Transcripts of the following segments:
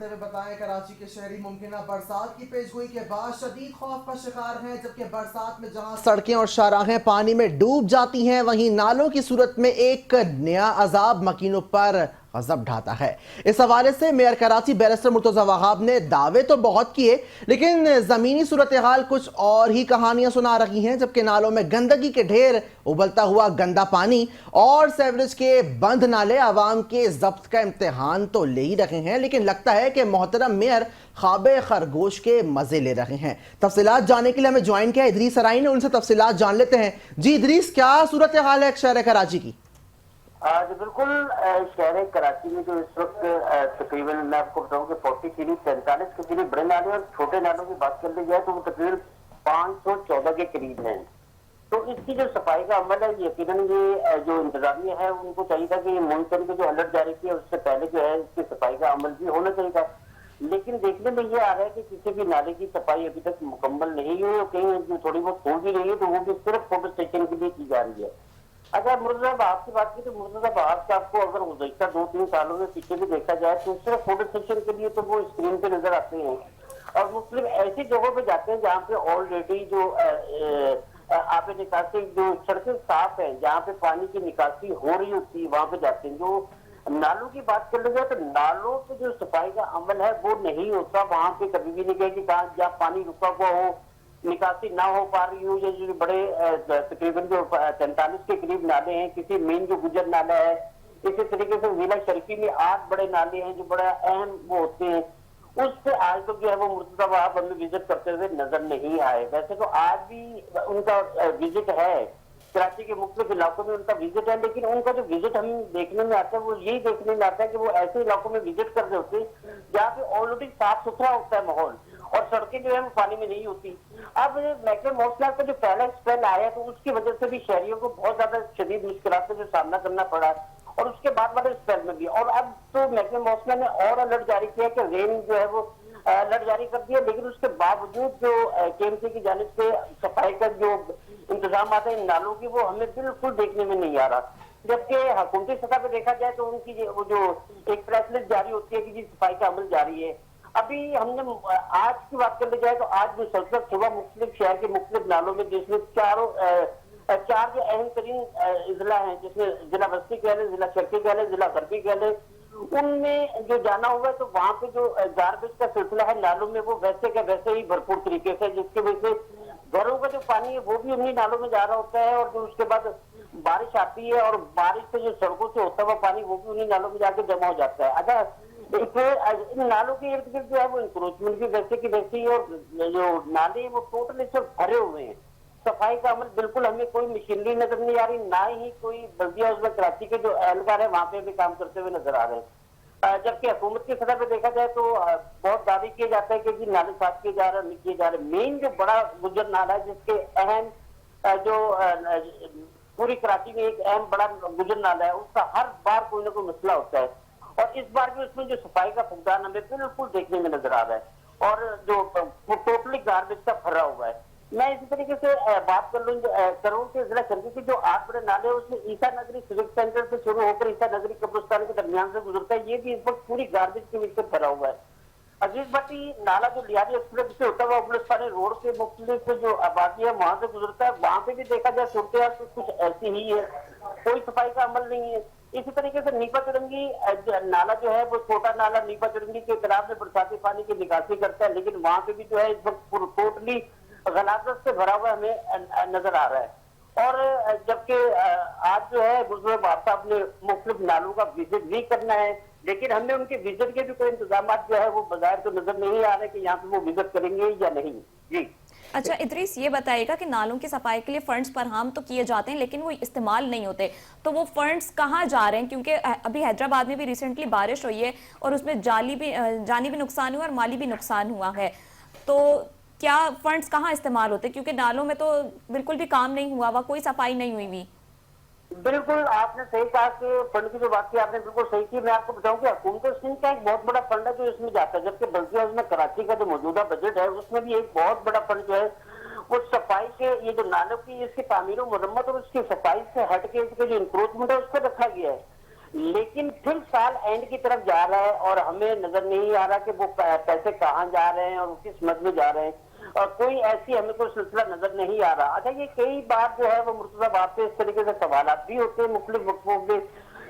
बढ़ते हुए बताएं, कराची के शहरी मुमकिन बरसात की पेशगोई के बाद शदीद खौफ का शिकार हैं, जबकि बरसात में जहां सड़कें और शाहराहें पानी में डूब जाती हैं, वहीं नालों की सूरत में एक नया अजाब मकीनों पर गजब ढाता है। इस हवाले से मेयर कराची बैरिस्टर मुर्तजा वहाब ने दावे तो बहुत किए, लेकिन जमीनी सूरत हाल कुछ और ही कहानियां सुना रही हैं। जबकि नालों में गंदगी के ढेर, उबलता हुआ गंदा पानी और सेवरेज के बंद नाले आवाम के जब्त का इम्तिहान तो ले ही रहे हैं, लेकिन लगता है कि मोहतरम मेयर ख्वाबे खरगोश के मजे ले रहे हैं। तफसीलात जानने के लिए हमें ज्वाइन किया इदरीस सराई ने, उनसे तफसीलात जान लेते हैं। जी इदरीस, क्या सूरत हाल है शहर कराची की? आज बिल्कुल शहर कराची में जो इस वक्त तकरीबन मैं आपको बताऊं कि 43 45 के करीब बड़े नाले और छोटे नालों की बात कर ली जाए तो वो तकरीबन 514 के करीब हैं। तो इसकी जो सफाई का अमल है, यकीनन ये जो इंतजामिया है उनको चाहिए था कि मॉनसून के जो अलर्ट जारी किया उससे पहले जो है इसकी सफाई का अमल भी होना चाहिए था। लेकिन देखने में ये आ रहा है कि किसी भी नाले की सफाई अभी तक मुकम्मल नहीं हुई और कहीं थोड़ी बहुत हो भी रही है तो वो भी सिर्फ फोटो स्टेशन के लिए की जा रही है। अगर मुर्तजा बहाब की बात की तो मुर्तजा बहाब से आपको अगर गुज़श्ता 2-3 सालों में पीछे भी देखा जाए तो सिर्फ फोटो सेक्शन के लिए तो वो स्क्रीन पे नजर आते हैं और मुख्तलिफ ऐसी जगहों पे जाते हैं जहाँ पे ऑलरेडी जो आप निकासी जो सड़कें साफ है, जहाँ पे पानी की निकासी हो रही होती है वहां पे जाते हैं। जो नालों की बात कर ली जाए तो नालों पे जो सफाई का अमल है वो नहीं होता। वहां पे कभी भी नहीं गए कि कहा जहाँ पानी रुका हुआ हो, निकासी ना हो पा रही हो, ये जो बड़े तकरीबन जो 45 के करीब नाले हैं, किसी मेन जो गुजर नाला है, इसी तरीके से जिला शरीफी में 8 बड़े नाले हैं जो बड़ा अहम वो होते हैं, उससे आज तो जो है वो मुर्तजा वहाब हमें विजिट करते हुए नजर नहीं आए। वैसे तो आज भी उनका विजिट है, कराची के मुख्तलिफ इलाकों में उनका विजिट है, लेकिन उनका जो विजिट हम देखने में आता है वो यही देखने में आता है कि वो ऐसे इलाकों में विजिट कर रहे होते हैं जहाँ पे ऑलरेडी साफ सुथरा होता है माहौल और सड़कें जो है वो पानी में नहीं होती। अब महकमे मौसम का जो पहला स्पेल आया तो उसकी वजह से भी शहरियों को बहुत ज्यादा शदीद मुश्किलात का जो सामना करना पड़ा और उसके बाद वाले स्पेल में भी। और अब तो महकमे मौसम ने और अलर्ट जारी किया कि रेन जो है वो अलर्ट जारी कर दिया, लेकिन उसके बावजूद जो केएमसी की जानिब से सफाई का जो इंतजाम आता है इन नालों की वो हमें बिल्कुल देखने में नहीं आ रहा। जबकि हुकूमती सतह पर देखा जाए तो उनकी वो जो एक प्रेस लिस्ट जारी होती है कि जी सफाई का अमल जारी है। अभी हमने आज की बात कर ली जाए तो आज मुसलसल सुबह मुख्तलिफ शहर के मुख्तलिफ नालों में जिसमें चार जो अहम तरीन जिला है, जिसमें जिला बस्ती कह लें, जिला शर्की कह लें, जिला गरबी कह लें, उनमें जो जाना हुआ है तो वहां पे जो गार्बेज का सिलसिला है नालों में वो वैसे का वैसे ही भरपूर तरीके से, जिसकी वजह से घरों का जो पानी है वो भी उन्हीं नालों में जा रहा होता है और जो उसके बाद बारिश आती है और बारिश से जो सड़कों से होता हुआ पानी वो भी उन्हीं नालों में जाके जमा हो जाता है। अगर इन नालों के इर्द गिर्द जो है वो इंक्रोचमेंट भी वैसे की वैसे ही और जो नाले वो टोटली सिर्फ भरे हुए हैं। सफाई का अमल बिल्कुल हमें कोई मशीनरी नजर नहीं आ रही, ना ही कोई बल्दिया उसमें कराची के जो एहलकार है वहां पे भी काम करते हुए नजर आ रहे हैं। जबकि हुकूमत की सतह पे देखा जाए तो बहुत दावे किए जाते हैं कि जी नाले साफ किए जा रहे हैं, नहीं किए जा रहे। मेन जो बड़ा गुजर नाला है जिसके अहम जो पूरी कराची में एक अहम बड़ा गुजर नाला है, उसका हर बार कोई ना कोई मसला होता है और इस बार भी उसमें जो सफाई का फुकदान हमें बिल्कुल देखने में नजर आ रहा है और जो टोटली गार्बेज का भरा हुआ है। मैं इसी तरीके से बात करूं कि जिला शर्की के जो 8 बड़े नाले हैं उसमें ईसा नगरी सिविक सेंटर से शुरू होकर ईसा नगरी कब्रिस्तान के दरमियान से गुजरता है, ये भी इस वक्त पूरी गार्बेज के बीच से भरा हुआ है। अजीज भट्टी नाला जो लियारी एक्सप्रेस से होता हुआ गुलिस्तानी रोड के मुख्तलिफ जो आबादी है वहां से गुजरता है, वहां पे भी देखा जाए सूरत तो कुछ ऐसी ही है, कोई सफाई का अमल नहीं है। इसी तरीके से नीपा चुरंगी नाला जो है वो छोटा नाला नीपा चुरंगी के खिलाफ में बरसाती पानी की निकासी करता है, लेकिन वहां पे भी जो है इस वक्त टोटली गलाजत से भरा हुआ हमें नजर आ रहा है। और जबकि आज जो है गुजर बाब साहब ने मुख्तलिफ नालों का विजिट भी करना है, लेकिन हमें उनके विजिट के भी कोई इंतजाम जो है वो बाजार तो नजर नहीं आ रहे कि यहाँ पे वो विजिट करेंगे या नहीं। जी अच्छा इदरीस, ये बताइएगा कि नालों की सफाई के लिए फंड्स फराहम तो किए जाते हैं लेकिन वो इस्तेमाल नहीं होते, तो वो फंड्स कहाँ जा रहे हैं? क्योंकि अभी हैदराबाद में भी रिसेंटली बारिश हुई है और उसमें जानी भी नुकसान हुआ और माली भी नुकसान हुआ है, तो क्या फंड्स कहाँ इस्तेमाल होते हैं? क्योंकि नालों में तो बिल्कुल भी काम नहीं हुआ हुआ, कोई सफाई नहीं हुई हुई। बिल्कुल आपने सही कहा कि फंड की जो बात की आपने बिल्कुल सही की। मैं आपको बताऊं कि हुकूमत सिंध का एक बहुत बड़ा फंड है जो इसमें जाता है, जबकि बल्कि उसमें कराची का जो मौजूदा बजट है उसमें भी एक बहुत बड़ा फंड जो है वो सफाई के ये जो नालों की इसकी तामीर मरम्मत और उसकी सफाई से हट के इसके जो इंक्रोचमेंट है उसको रखा गया है। लेकिन फिर साल एंड की तरफ जा रहा है और हमें नजर नहीं आ रहा कि वो पैसे कहाँ जा रहे हैं और किस मद में जा रहे हैं, और कोई ऐसी हमें कोई सिलसिला नजर नहीं आ रहा। अच्छा, ये कई बार जो है वो मुर्तजाबाद पे इस तरीके से सवालात भी होते हैं मुख्तलिफ वक्फों में,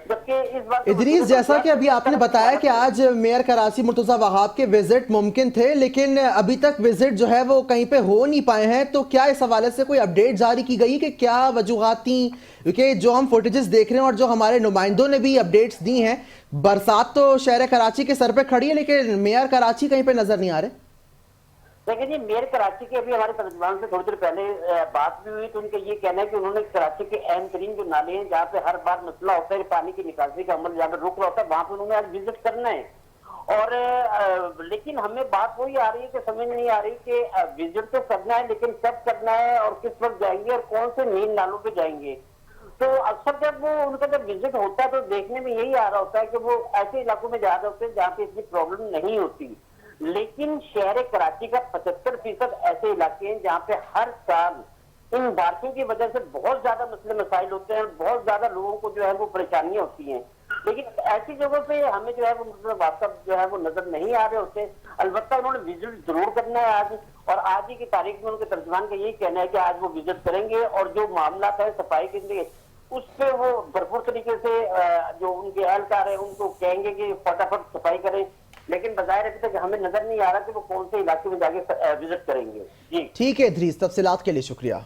जबकि इस बार इदरीस, जैसा कि अभी आपने बताया कि आज मेयर कराची मुर्तजा वहाब के विजिट मुमकिन थे, लेकिन अभी तक विजिट जो है वो कहीं पे हो नहीं पाए हैं, तो क्या इस हवाले से कोई अपडेट जारी की गई कि क्या वजूहात थी? क्योंकि जो हम फुटेजेस देख रहे हैं और जो हमारे नुमाइंदों ने भी अपडेट्स दी हैं, बरसात तो शहर कराची के सर पे खड़ी है, लेकिन मेयर कराची कहीं पे नजर नहीं आ रहे। देखिए जी, मेयर कराची के अभी हमारे तर्जुमान से थोड़ी देर पहले बात भी हुई, तो उनका ये कहना है कि उन्होंने कराची के अहम तरीन जो नाले हैं जहाँ पे हर बार मसला होता है पानी की निकासी का अमल, जहाँ पे रुक रहा होता है, वहां पे उन्होंने आज विजिट करना है। और लेकिन हमें बात वही आ रही है कि समझ नहीं आ रही कि विजिट तो करना है, लेकिन कब करना है और किस वक्त जाएंगे और कौन से मेन नालों पे जाएंगे। तो अक्सर जब वो उनका जब विजिट होता है तो देखने में यही आ रहा होता है कि वो ऐसे इलाकों में जा रहे होते हैं जहाँ पे इतनी प्रॉब्लम नहीं होती, लेकिन शहर कराची का 75% ऐसे इलाके हैं जहाँ पे हर साल इन बारिशों की वजह से बहुत ज्यादा मसले मसाइल होते हैं, बहुत ज्यादा लोगों को जो है वो परेशानियां होती हैं। लेकिन ऐसी जगहों पे हमें जो है वो मतलब वास्तव जो है वो नजर नहीं आ रहे होते। अलबत्ता उन्होंने विजिट जरूर करना है आज, और आज ही की तारीख में उनके तर्जुमान का यही कहना है कि आज वो विजिट करेंगे और जो मामला है सफाई के लिए उस पे वो भरपूर तरीके से जो उनके एहलकार है उनको कहेंगे कि फटाफट सफाई करें, लेकिन बजाय अभी तक हमें नजर नहीं आ रहा कि वो कौन से इलाके में जाके विजिट करेंगे। जी ठीक है इदरीस, तफसीलात के लिए शुक्रिया।